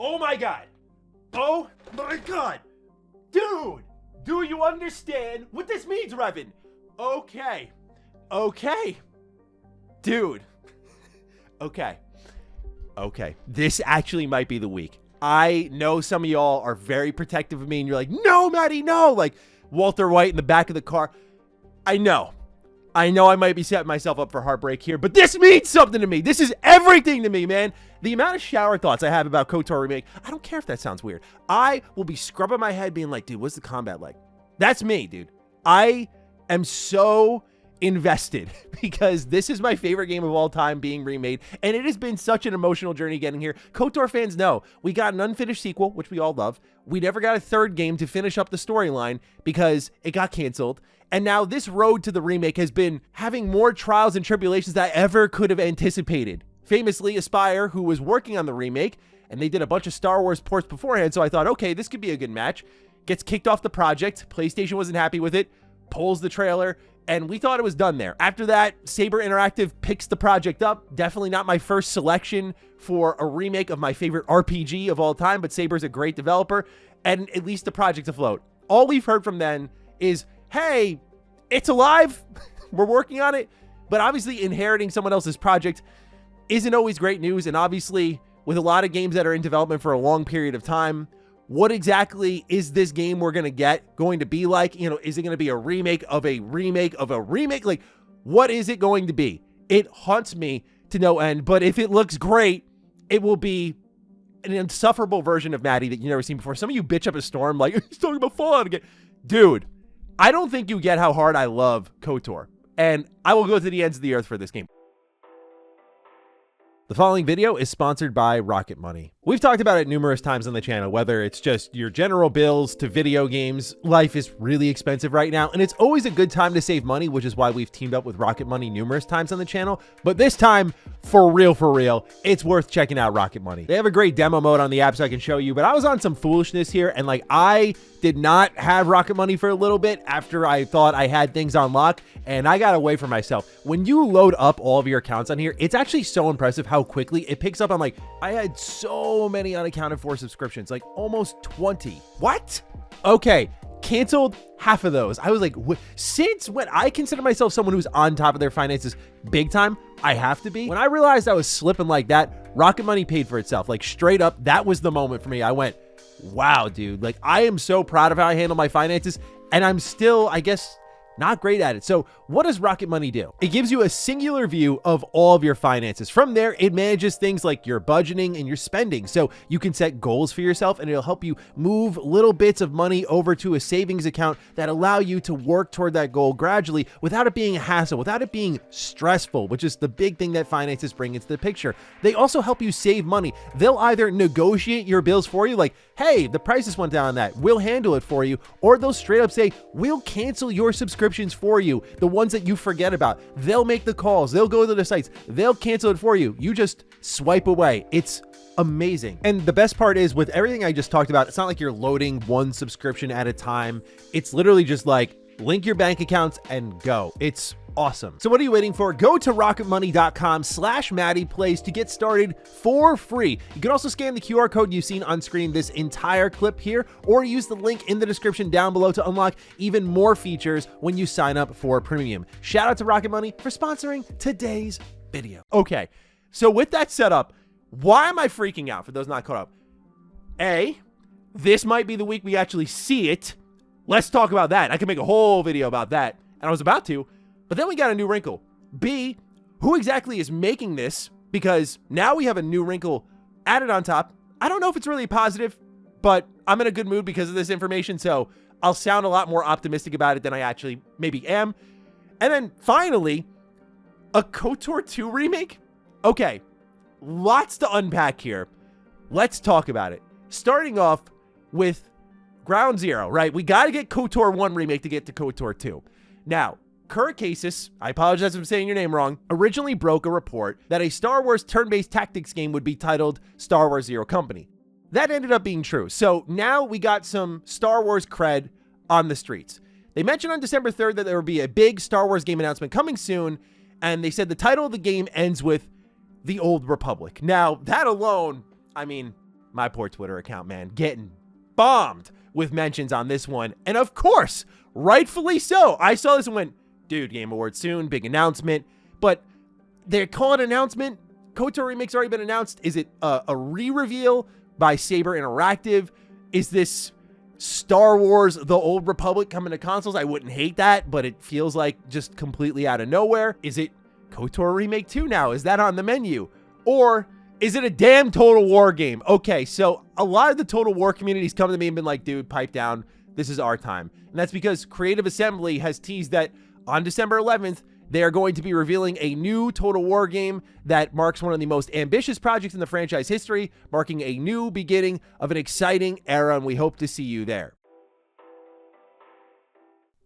Oh my god. Oh my god. Dude, do you understand what this means, Revan? Okay. Okay. Dude. Okay. Okay. This actually might be the week. I know some of y'all are very protective of me and you're like, no, Matty, no. Like Walter White in the back of the car. I know I might be setting myself up for heartbreak here, but this means something to me. This is everything to me, man. The amount of shower thoughts I have about KOTOR Remake, I don't care if that sounds weird. I will be scrubbing my head being like, dude, what's the combat like? That's me, dude. I am so invested because this is my favorite game of all time being remade, and it has been such an emotional journey getting here. KOTOR fans know we got an unfinished sequel, which we all love. We never got a third game to finish up the storyline because it got canceled. And now this road to the remake has been having more trials and tribulations than I ever could have anticipated. Famously, Aspyr, who was working on the remake, and they did a bunch of Star Wars ports beforehand, so I thought, okay, this could be a good match, gets kicked off the project. PlayStation wasn't happy with it, pulls the trailer, and we thought it was done there. After that, Saber Interactive picks the project up. Definitely not my first selection for a remake of my favorite RPG of all time, but Saber's a great developer, and at least the project's afloat. All we've heard from them is, hey, it's alive. We're working on it. But obviously inheriting someone else's project isn't always great news. And obviously with a lot of games that are in development for a long period of time, what exactly is this game we're going to be like? You know, is it going to be a remake of a remake of a remake? Like, what is it going to be? It haunts me to no end. But if it looks great, it will be an insufferable version of Matty that you've never seen before. Some of you bitch up a storm like, he's talking about Fallout again. Dude, I don't think you get how hard I love KOTOR, and I will go to the ends of the earth for this game. The following video is sponsored by Rocket Money. We've talked about it numerous times on the channel, whether it's just your general bills to video games. Life is really expensive right now, and it's always a good time to save money, which is why we've teamed up with Rocket Money numerous times on the channel. But this time, for real, it's worth checking out Rocket Money. They have a great demo mode on the app so I can show you, but I was on some foolishness here, and like I did not have Rocket Money for a little bit after I thought I had things on lock, and I got away from myself. When you load up all of your accounts on here, it's actually so impressive how quickly it picks up. I'm like, I had so many unaccounted for subscriptions, like almost 20. What? Okay, canceled half of those. I was like, since when? I consider myself someone who's on top of their finances big time. I have to be. When I realized I was slipping like that, Rocket Money paid for itself. Like straight up, that was the moment for me. I went, wow, dude, like I am so proud of how I handle my finances, and I'm still, I guess, not great at it. So what does Rocket Money do? It gives you a singular view of all of your finances. From there, it manages things like your budgeting and your spending. So you can set goals for yourself, and it'll help you move little bits of money over to a savings account that allow you to work toward that goal gradually without it being a hassle, without it being stressful, which is the big thing that finances bring into the picture. They also help you save money. They'll either negotiate your bills for you, like, hey, the prices went down on that, we'll handle it for you, or they'll straight up say, we'll cancel your subscriptions for you, the ones that you forget about. They'll make the calls, they'll go to the sites, they'll cancel it for you. You just swipe away. It's amazing. And the best part is, with everything I just talked about, it's not like you're loading one subscription at a time. It's literally just like link your bank accounts and go. It's awesome. So what are you waiting for? Go to rocketmoney.com/MattyPlays to get started for free. You can also scan the QR code you've seen on screen this entire clip here, or use the link in the description down below to unlock even more features when you sign up for premium. Shout out to Rocket Money for sponsoring today's video. Okay, so with that set up, why am I freaking out for those not caught up? A, this might be the week we actually see it. Let's talk about that. I can make a whole video about that, and I was about to, but then we got a new wrinkle. B, who exactly is making this? Because now we have a new wrinkle added on top. I don't know if it's really positive, but I'm in a good mood because of this information, so I'll sound a lot more optimistic about it than I actually maybe am. And then finally, a KOTOR 2 remake? Okay, lots to unpack here. Let's talk about it. Starting off with ground zero, right? We got to get KOTOR 1 remake to get to KOTOR 2. Now, Curacasis, I apologize if I'm saying your name wrong, originally broke a report that a Star Wars turn-based tactics game would be titled Star Wars Zero Company. That ended up being true. So now we got some Star Wars cred on the streets. They mentioned on December 3rd that there would be a big Star Wars game announcement coming soon, and they said the title of the game ends with The Old Republic. Now, that alone, I mean, my poor Twitter account, man, getting bombed with mentions on this one. And of course, rightfully so. I saw this and went, dude, Game Awards soon, big announcement. But they call it an announcement. KOTOR Remake's already been announced. Is it a re-reveal by Saber Interactive? Is this Star Wars The Old Republic coming to consoles? I wouldn't hate that, but it feels like just completely out of nowhere. Is it KOTOR Remake 2 now? Is that on the menu? Or is it a damn Total War game? Okay, so a lot of the Total War communities come to me and been like, dude, pipe down. This is our time. And that's because Creative Assembly has teased that on December 11th, they are going to be revealing a new Total War game that marks one of the most ambitious projects in the franchise history, marking a new beginning of an exciting era, and we hope to see you there.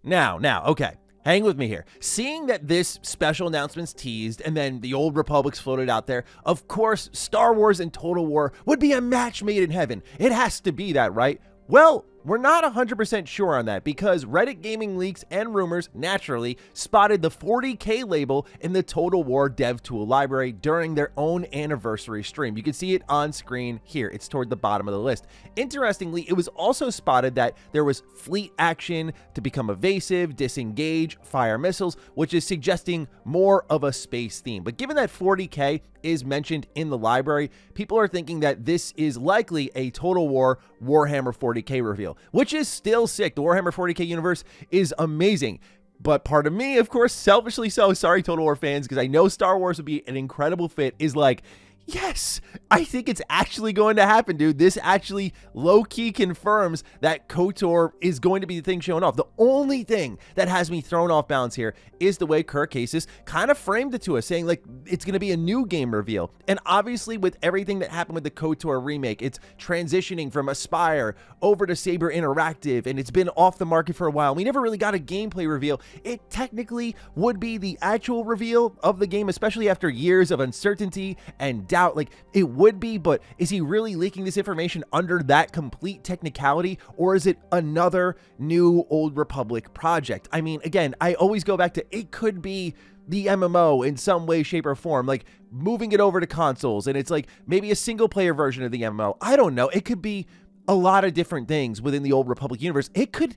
Now, okay, hang with me here. Seeing that this special announcement's teased and then the Old Republic's floated out there, of course, Star Wars and Total War would be a match made in heaven. It has to be that, right? Well, we're not 100% sure on that because Reddit gaming leaks and rumors naturally spotted the 40K label in the Total War dev tool library during their own anniversary stream. You can see it on screen here. It's toward the bottom of the list. Interestingly, it was also spotted that there was fleet action, to become evasive, disengage, fire missiles, which is suggesting more of a space theme. But given that 40K is mentioned in the library, people are thinking that this is likely a Total War Warhammer 40K reveal, which is still sick. The Warhammer 40K universe is amazing. But part of me, of course, selfishly so, sorry Total War fans, because I know Star Wars would be an incredible fit, is like, yes, I think it's actually going to happen, dude. This actually low-key confirms that KOTOR is going to be the thing showing off. The only thing that has me thrown off balance here is the way Kirk Cases kind of framed it to us, saying like it's going to be a new game reveal. And obviously with everything that happened with the KOTOR remake, it's transitioning from Aspire over to Saber Interactive, and it's been off the market for a while. We never really got a gameplay reveal. It technically would be the actual reveal of the game, especially after years of uncertainty and doubt. Like, it would be, but is he really leaking this information under that complete technicality, or is it another new Old Republic project? I mean, again, I always go back to it could be the MMO in some way, shape, or form, like moving it over to consoles, and it's like maybe a single player version of the MMO. I don't know. It could be a lot of different things within the Old Republic universe. It could,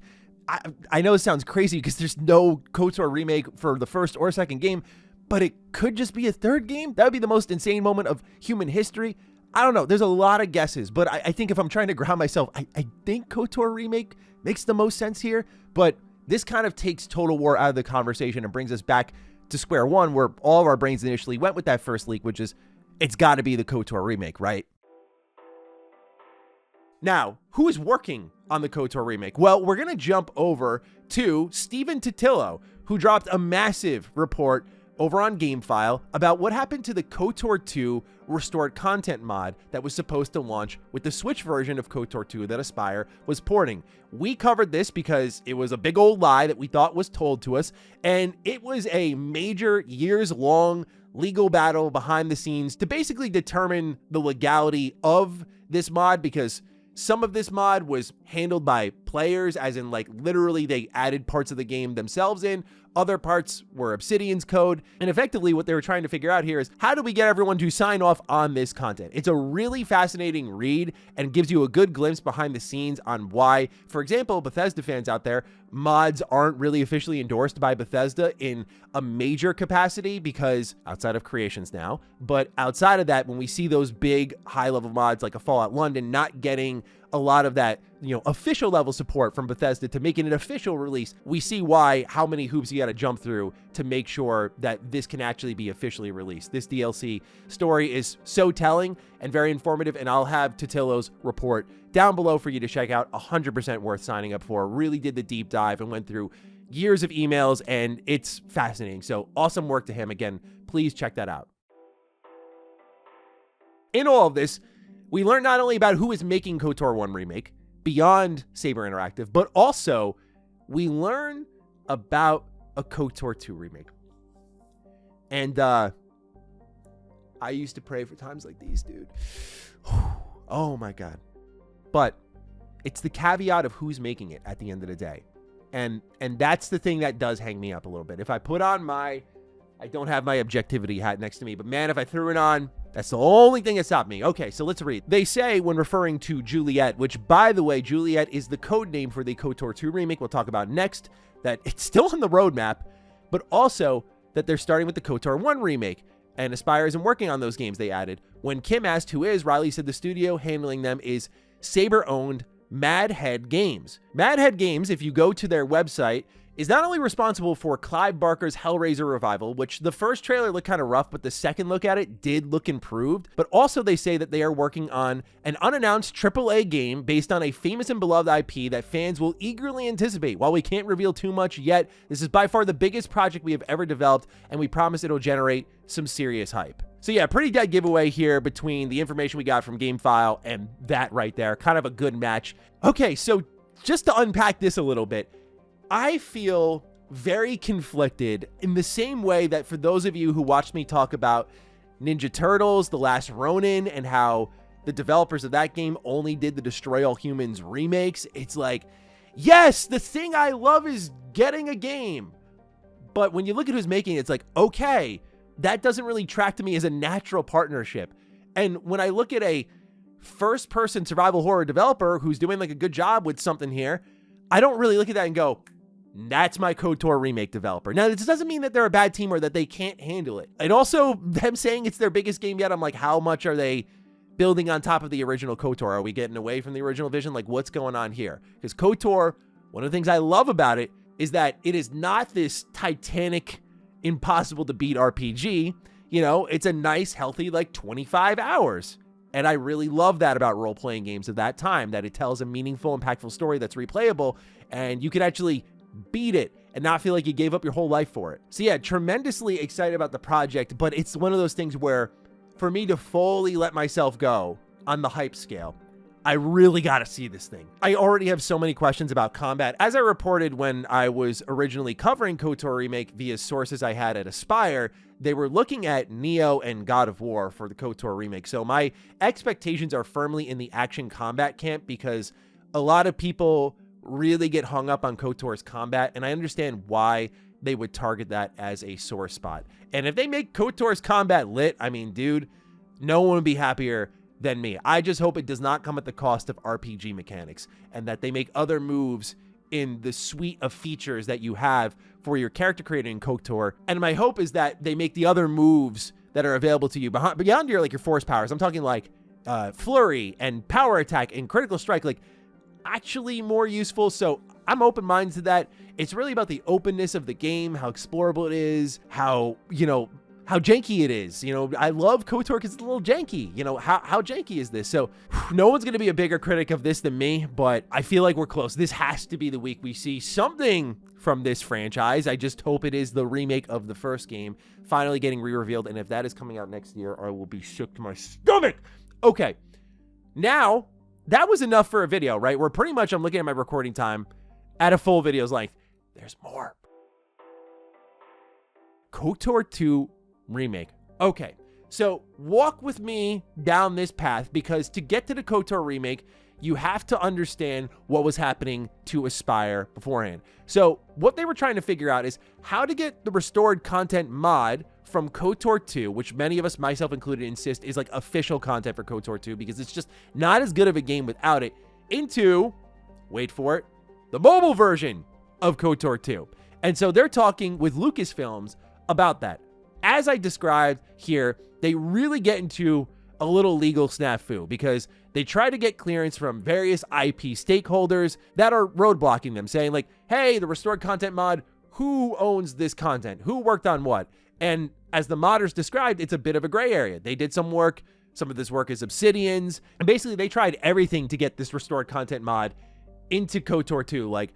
I know it sounds crazy because there's no KOTOR remake for the first or second game, but it could just be a third game. That would be the most insane moment of human history. I don't know. There's a lot of guesses, but I think if I'm trying to ground myself, I think KOTOR Remake makes the most sense here, but this kind of takes Total War out of the conversation and brings us back to square one where all of our brains initially went with that first leak, which is it's got to be the KOTOR Remake, right? Now, who is working on the KOTOR Remake? Well, we're going to jump over to Stephen Totilo, who dropped a massive report over on GameFile about what happened to the KOTOR 2 restored content mod that was supposed to launch with the Switch version of KOTOR 2 that Aspire was porting. We covered this because it was a big old lie that we thought was told to us, and it was a major years-long legal battle behind the scenes to basically determine the legality of this mod, because some of this mod was handled by players, as in like literally they added parts of the game themselves in. Other parts were Obsidian's code. And effectively what they were trying to figure out here is how do we get everyone to sign off on this content? It's a really fascinating read and gives you a good glimpse behind the scenes on why, for example, Bethesda fans out there, mods aren't really officially endorsed by Bethesda in a major capacity, because outside of Creations now, but outside of that, when we see those big high-level mods like a Fallout London not getting a lot of that, you know, official level support from Bethesda to make it an official release, we see why, how many hoops you got to jump through to make sure that this can actually be officially released. This DLC story is so telling and very informative, and I'll have Totilo's report down below for you to check out. 100% worth signing up for. Really did the deep dive and went through years of emails, and it's fascinating. So awesome work to him. Again, please check that out. In all of this, we learned not only about who is making KOTOR 1 Remake beyond Saber Interactive, but also we learn about a KOTOR 2 Remake. And I used to pray for times like these, dude. Oh my God. But it's the caveat of who's making it at the end of the day. And that's the thing that does hang me up a little bit. If I put on my, I don't have my objectivity hat next to me, but man, if I threw it on, That's the only thing that stopped me. Okay, so let's read. They say when referring to Juliet, which by the way, Juliet is the code name for the KOTOR 2 remake we'll talk about next, that it's still on the roadmap, but also that they're starting with the KOTOR 1 remake, and Aspyr isn't working on those games, they added. When Kim asked who is, Riley said the studio handling them is Saber-owned Madhead Games. Madhead Games, if you go to their website, is not only responsible for Clive Barker's Hellraiser revival, which the first trailer looked kind of rough, but the second look at it did look improved, but also they say that they are working on an unannounced AAA game based on a famous and beloved IP that fans will eagerly anticipate. While we can't reveal too much yet, this is by far the biggest project we have ever developed, and we promise it'll generate some serious hype. So yeah, pretty dead giveaway here between the information we got from GameFile and that right there. Kind of a good match. Okay, so just to unpack this a little bit, I feel very conflicted in the same way that for those of you who watched me talk about Ninja Turtles, The Last Ronin, and how the developers of that game only did the Destroy All Humans remakes, it's like, yes, the thing I love is getting a game. But when you look at who's making it, it's like, okay, that doesn't really track to me as a natural partnership. And when I look at a first-person survival horror developer who's doing like a good job with something here, I don't really look at that and go, that's my KOTOR remake developer. Now, this doesn't mean that they're a bad team or that they can't handle it. And also, them saying it's their biggest game yet, I'm like, how much are they building on top of the original KOTOR? Are we getting away from the original vision? Like, what's going on here? Because KOTOR, one of the things I love about it is that it is not this titanic, impossible to beat RPG. You know, it's a nice, healthy, like 25 hours. And I really love that about role-playing games of that time, that it tells a meaningful, impactful story that's replayable, and you can actually beat it and not feel like you gave up your whole life for it. So yeah, tremendously excited about the project, but it's one of those things where for me to fully let myself go on the hype scale, I really got to see this thing. I already have so many questions about combat. As I reported when I was originally covering KOTOR Remake via sources I had at Aspyr, they were looking at Neo and God of War for the KOTOR Remake. So my expectations are firmly in the action combat camp because a lot of people really get hung up on KOTOR's combat, and I understand why they would target that as a sore spot. And if they make KOTOR's combat lit, I mean, dude, no one would be happier than me. I just hope it does not come at the cost of RPG mechanics and that they make other moves in the suite of features that you have for your character creator in KOTOR. And my hope is that they make the other moves that are available to you beyond your, like, your force powers. I'm talking like flurry and power attack and critical strike, like actually more useful. So I'm open-minded to that. It's really about the openness of the game, how explorable it is, how, you know, how janky it is. You know, I love KOTOR because it's a little janky. You know, how janky is this? So no one's going to be a bigger critic of this than me, but I feel like we're close. This has to be the week we see something from this franchise. I just hope it is the remake of the first game finally getting re-revealed. And if that is coming out next year, I will be shook to my stomach. Okay, now that was enough for a video, right? Where pretty much I'm looking at my recording time at a full video's length. There's more. KOTOR 2 Remake. Okay, so walk with me down this path, because to get to the KOTOR Remake, you have to understand what was happening to Aspyr beforehand. So what they were trying to figure out is how to get the restored content mod from KOTOR 2, which many of us, myself included, insist is like official content for KOTOR 2 because it's just not as good of a game without it, into, wait for it, the mobile version of KOTOR 2. And so they're talking with Lucasfilms about that. As I described here, they really get into a little legal snafu because they try to get clearance from various IP stakeholders that are roadblocking them, saying like, hey, the restored content mod, who owns this content? Who worked on what? And as the modders described, it's a bit of a gray area. They did some work. Some of this work is Obsidian's. And basically, they tried everything to get this restored content mod into KOTOR 2, like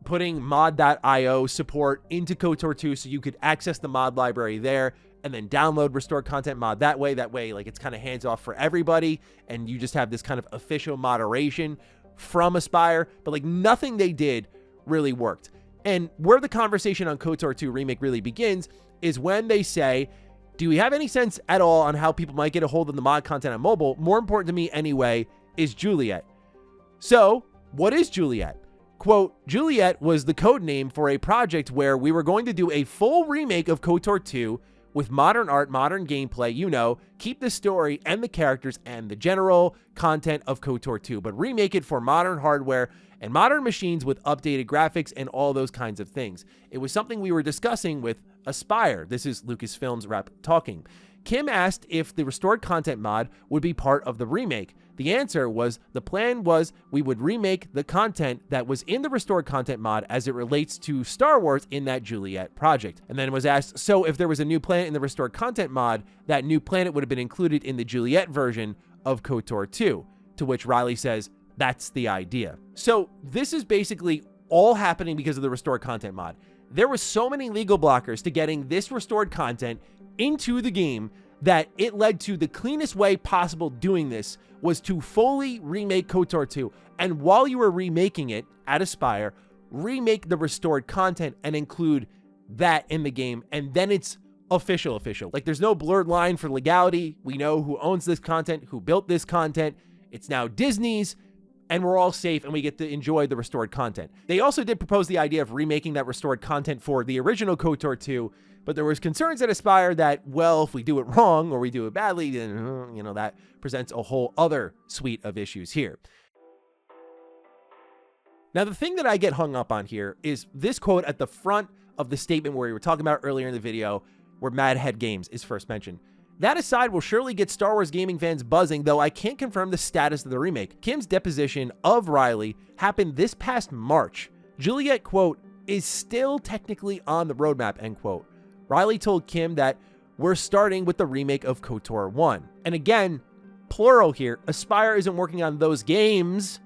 putting mod.io support into KOTOR 2 so you could access the mod library there and then download restored content mod that way. That way, like, it's kind of hands off for everybody, and you just have this kind of official moderation from Aspyr, but like nothing they did really worked. And where the conversation on KOTOR 2 Remake really begins is when they say, do we have any sense at all on how people might get a hold of the mod content on mobile? More important to me anyway is Juliet. So what is Juliet? Quote, Juliet was the code name for a project where we were going to do a full remake of KOTOR 2 with modern art, modern gameplay, you know, keep the story and the characters and the general content of KOTOR 2, but remake it for modern hardware and modern machines with updated graphics and all those kinds of things. It was something we were discussing with Aspire. This is Lucasfilm's rep talking. Kim asked if the restored content mod would be part of the remake. The answer was the plan was we would remake the content that was in the restored content mod as it relates to Star Wars in that Juliet project. And then was asked, so if there was a new planet in the restored content mod, that new planet would have been included in the Juliet version of KOTOR 2, to which Riley says, that's the idea. So this is basically all happening because of the restored content mod. There were so many legal blockers to getting this restored content into the game that it led to the cleanest way possible doing this was to fully remake KOTOR 2. And while you were remaking it at Aspire, remake the restored content and include that in the game. And then it's official. Like there's no blurred line for legality. We know who owns this content, who built this content. It's now Disney's. And we're all safe and we get to enjoy the restored content. They also did propose the idea of remaking that restored content for the original KOTOR 2, but there was concerns at Aspire that, well, if we do it wrong or we do it badly, then, you know, that presents a whole other suite of issues here. Now, the thing that I get hung up on here is this quote at the front of the statement where we were talking about earlier in the video, where Mad Head Games is first mentioned. That aside will surely get Star Wars gaming fans buzzing, though I can't confirm the status of the remake. Kim's deposition of Riley happened this past March. Juliet, quote, is still technically on the roadmap, end quote. Riley told Kim that we're starting with the remake of KOTOR 1. And again, plural here, Aspire isn't working on those games,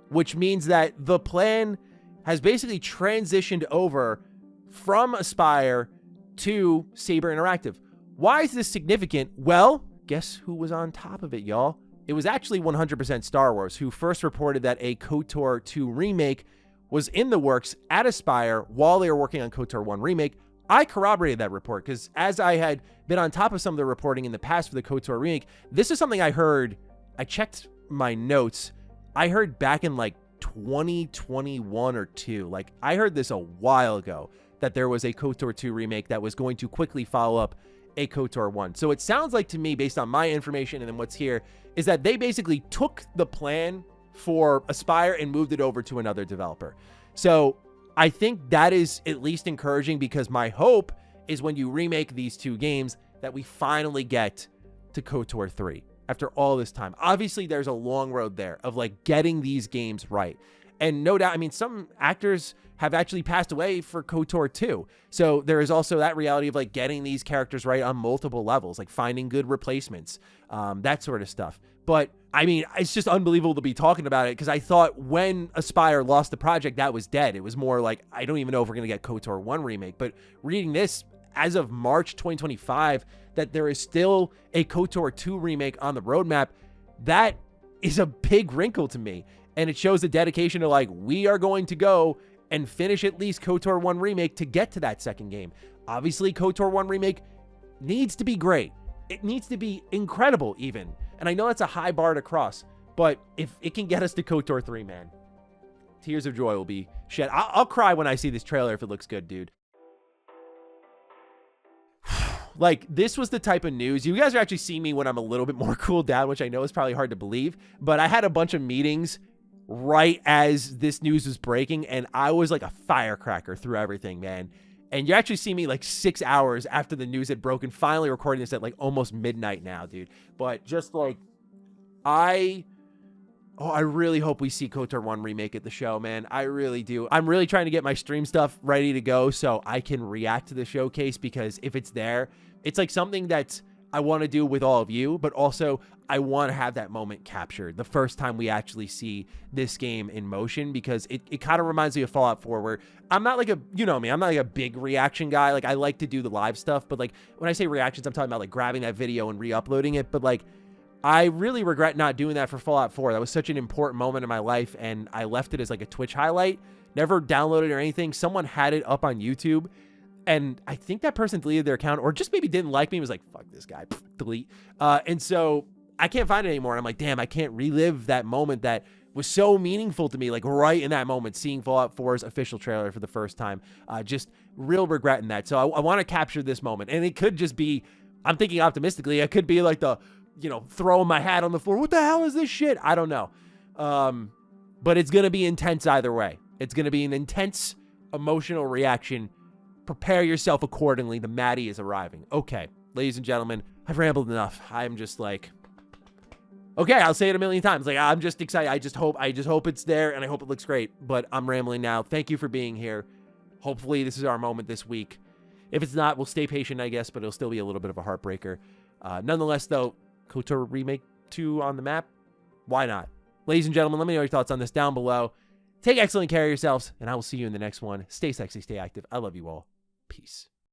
which means that the plan has basically transitioned over from Aspire to Saber Interactive. Why is this significant? Well, guess who was on top of it, y'all? It was actually 100% Star Wars, who first reported that a KOTOR 2 remake was in the works at Aspire while they were working on KOTOR 1 remake. I corroborated that report because as I had been on top of some of the reporting in the past for the KOTOR remake, this is something I heard, I checked my notes, I heard back in like 2021 or 2. Like I heard this a while ago that there was a KOTOR 2 remake that was going to quickly follow up a KOTOR 1. So it sounds like to me, based on my information and then what's here, is that they basically took the plan for Aspire and moved it over to another developer. So I think that is at least encouraging because my hope is when you remake these two games that we finally get to KOTOR 3 after all this time. Obviously, there's a long road there of like getting these games right. And no doubt, I mean, some actors have actually passed away for KOTOR 2. So there is also that reality of like getting these characters right on multiple levels, like finding good replacements, that sort of stuff. But I mean, it's just unbelievable to be talking about it because I thought when Aspire lost the project, that was dead. It was more like, I don't even know if we're going to get KOTOR 1 remake, but reading this as of March 2025, that there is still a KOTOR 2 remake on the roadmap, that is a big wrinkle to me. And it shows the dedication to like, we are going to go and finish at least KOTOR 1 remake to get to that second game. Obviously, KOTOR 1 remake needs to be great. It needs to be incredible even. And I know that's a high bar to cross, but if it can get us to KOTOR 3, man, tears of joy will be shed. I'll cry when I see this trailer if it looks good, dude. Like, this was the type of news. You guys are actually seeing me when I'm a little bit more cooled down, which I know is probably hard to believe, but I had a bunch of meetings right as this news was breaking, and I was like a firecracker through everything, man. And you actually see me like 6 hours after the news had broken, finally recording this at like almost midnight now, dude. But just like, I really hope we see KOTOR 1 remake at the show, man. I really do. I'm really trying to get my stream stuff ready to go so I can react to the showcase, because if it's there, it's like something that I want to do with all of you, but also I want to have that moment captured the first time we actually see this game in motion, because it kind of reminds me of Fallout 4, where I'm not like a, you know me, I'm not like a big reaction guy. Like, I like to do the live stuff, but like when I say reactions, I'm talking about like grabbing that video and re-uploading it. But like, I really regret not doing that for Fallout 4. That was such an important moment in my life, and I left it as like a Twitch highlight, never downloaded or anything. Someone had it up on YouTube, and I think that person deleted their account, or just maybe didn't like me, was like, fuck this guy, delete. And so I can't find it anymore. And I'm like, damn, I can't relive that moment that was so meaningful to me, like right in that moment, seeing Fallout 4's official trailer for the first time. Just real regret in that. So I want to capture this moment. And it could just be, I'm thinking optimistically, it could be like the, throwing my hat on the floor. What the hell is this shit? I don't know. But it's going to be intense either way. It's going to be an intense emotional reaction. Prepare yourself accordingly. The Matty is arriving. Okay, ladies and gentlemen, I've rambled enough. I'm just like, okay, I'll say it a million times. Like, I'm just excited. I just hope it's there, and I hope it looks great. But I'm rambling now. Thank you for being here. Hopefully, this is our moment this week. If it's not, we'll stay patient, I guess, but it'll still be a little bit of a heartbreaker. Nonetheless, though, KOTOR Remake 2 on the map. Why not? Ladies and gentlemen, let me know your thoughts on this down below. Take excellent care of yourselves, and I will see you in the next one. Stay sexy, stay active. I love you all. Peace.